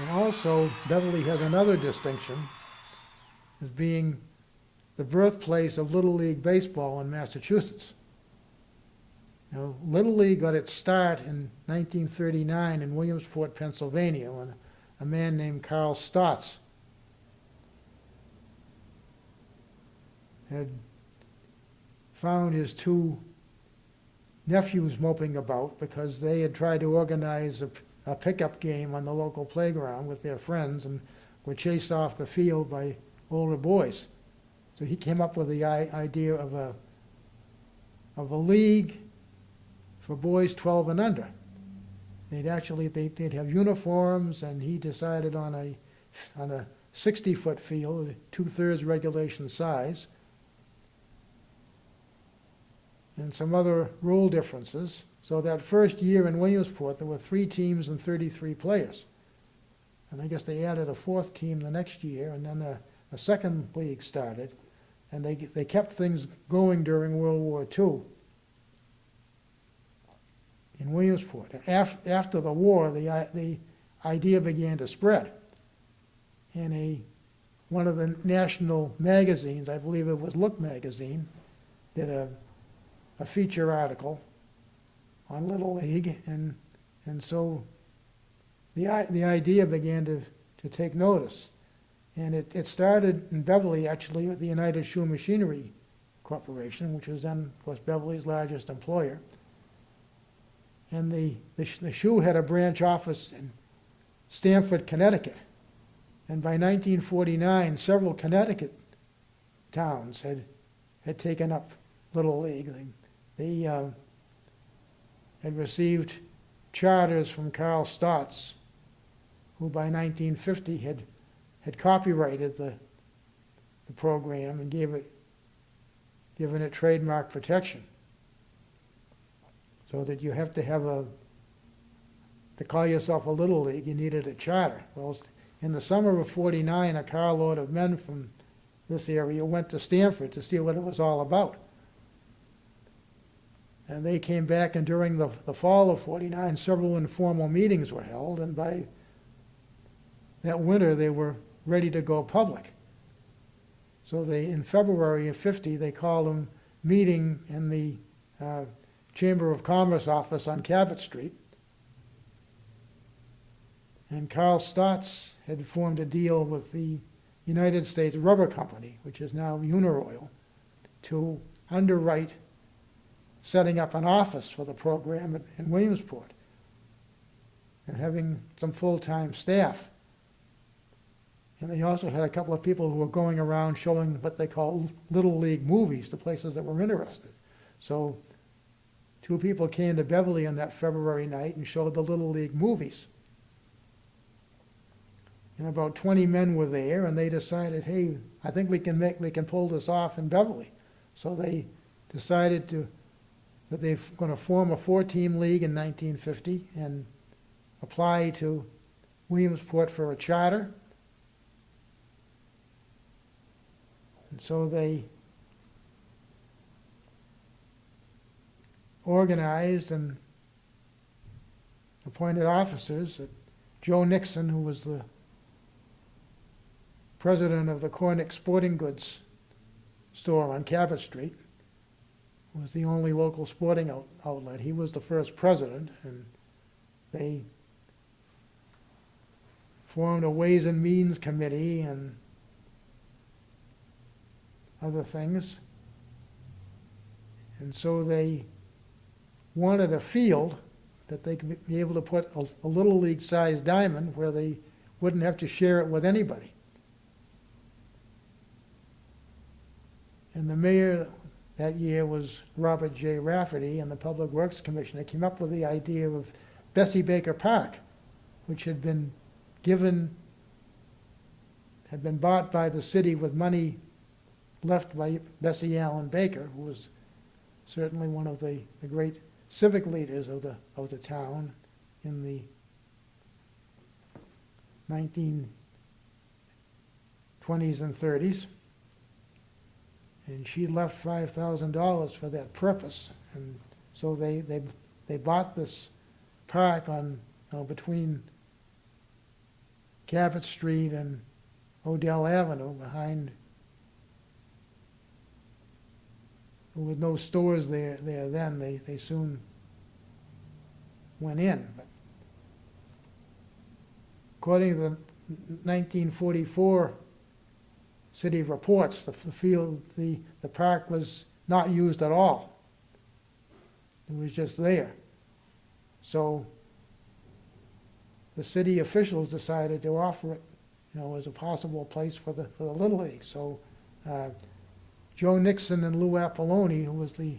And also, Beverly has another distinction as being the birthplace of Little League Baseball in Massachusetts. Now, Little League got its start in 1939 in Williamsport, Pennsylvania, when a man named Carl Stotz had found his two nephews moping about because they had tried to organize a pickup game on the local playground with their friends and were chased off the field by older boys. So he came up with the idea of a league for boys 12 and under. They'd have uniforms, and he decided on a 60-foot field, 2/3 regulation size, and some other rule differences. So that first year in Williamsport, there were 3 teams and 33 players. And I guess they added a 4th team the next year, and then a second league started. And they kept things going during World War II in Williamsport. After the war, the idea began to spread. And one of the national magazines, I believe it was Look magazine, did a feature article on Little League, and so the idea began to take notice. And it started in Beverly, actually, with the United Shoe Machinery Corporation, which was then, of course, Beverly's largest employer. And the shoe had a branch office in Stamford, Connecticut. And by 1949, several Connecticut towns had taken up Little League. They had received charters from Carl Stotz, who by 1950 had copyrighted the program and given it trademark protection. So that you have to have to call yourself a Little League, you needed a charter. Well, in the summer of '49, a carload of men from this area went to Stamford to see what it was all about. And they came back, and during the fall of '49, several informal meetings were held, and by that winter, they were ready to go public. So in February of '50, they called a meeting in the Chamber of Commerce office on Cabot Street. And Carl Stotz had formed a deal with the United States Rubber Company, which is now Uniroyal, to underwrite setting up an office for the program in Williamsport and having some full-time staff. And they also had a couple of people who were going around showing what they call Little League movies to places that were interested. So 2 people came to Beverly on that February night and showed the Little League movies. And about 20 men were there, and they decided, hey, I think we can pull this off in Beverly. So they decided that they're going to form a 4-team league in 1950 and apply to Williamsport for a charter. And so they organized and appointed officers. Joe Nixon, who was the president of the Cornick Sporting Goods store on Cabot Street, was the only local sporting outlet. He was the first president, and they formed a Ways and Means Committee and other things. And so they wanted a field that they could be able to put a Little League-sized diamond where they wouldn't have to share it with anybody. And the mayor that year was Robert J. Rafferty, and the Public Works Commissioner came up with the idea of Bessie Baker Park, which had been bought by the city with money left by Bessie Allen Baker, who was certainly one of the great civic leaders of the town in the 1920s and 30s. And she left $5,000 for that purpose. And so they bought this park on between Cabot Street and Odell Avenue behind, with no stores there then, they soon went in. But according to the 1944 city reports, the park was not used at all. It was just there. So the city officials decided to offer it, as a possible place for the Little League. So Joe Nixon and Lou Apolloni, who was the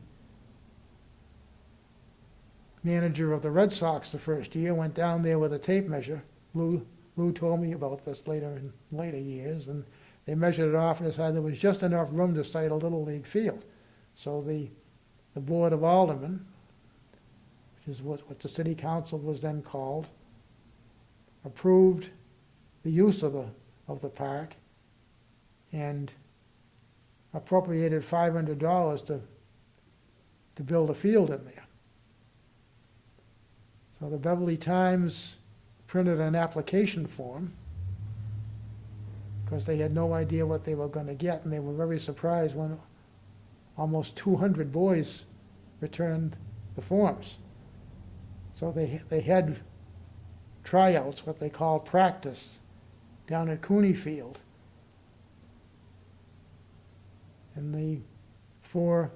manager of the Red Sox the first year, went down there with a tape measure. Lou told me about this in later years, and they measured it off and decided there was just enough room to site a Little League field. So the Board of Aldermen, which is what the city council was then called, approved the use of the park and appropriated $500 to build a field in there. So the Beverly Times printed an application form because they had no idea what they were going to get, and they were very surprised when almost 200 boys returned the forms. So they had tryouts, what they called practice, down at Cooney Field. And the 4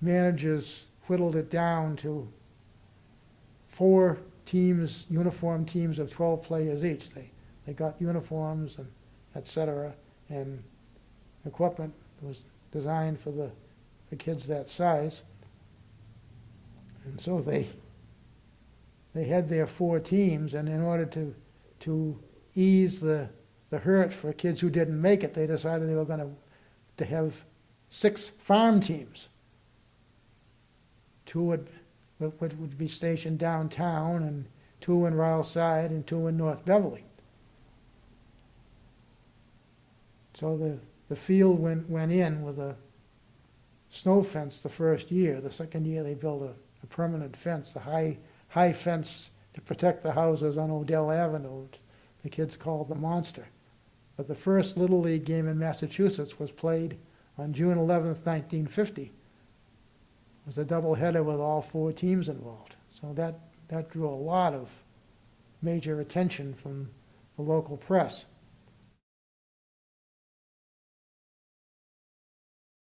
managers whittled it down to 4 teams, uniform teams of 12 players each. They got uniforms and et cetera, and equipment was designed for the kids that size. And so they had their 4 teams, and in order to ease the hurt for kids who didn't make it, they decided they were going to have 6 farm teams. 2 would be stationed downtown, and 2 in Ryle Side, and 2 in North Beverly. So the field went in with a snow fence the first year. The second year they built a permanent fence, a high fence to protect the houses on Odell Avenue. The kids called the Monster. But the first Little League game in Massachusetts was played on June 11th, 1950. It was a doubleheader with all 4 teams involved. So that drew a lot of major attention from the local press.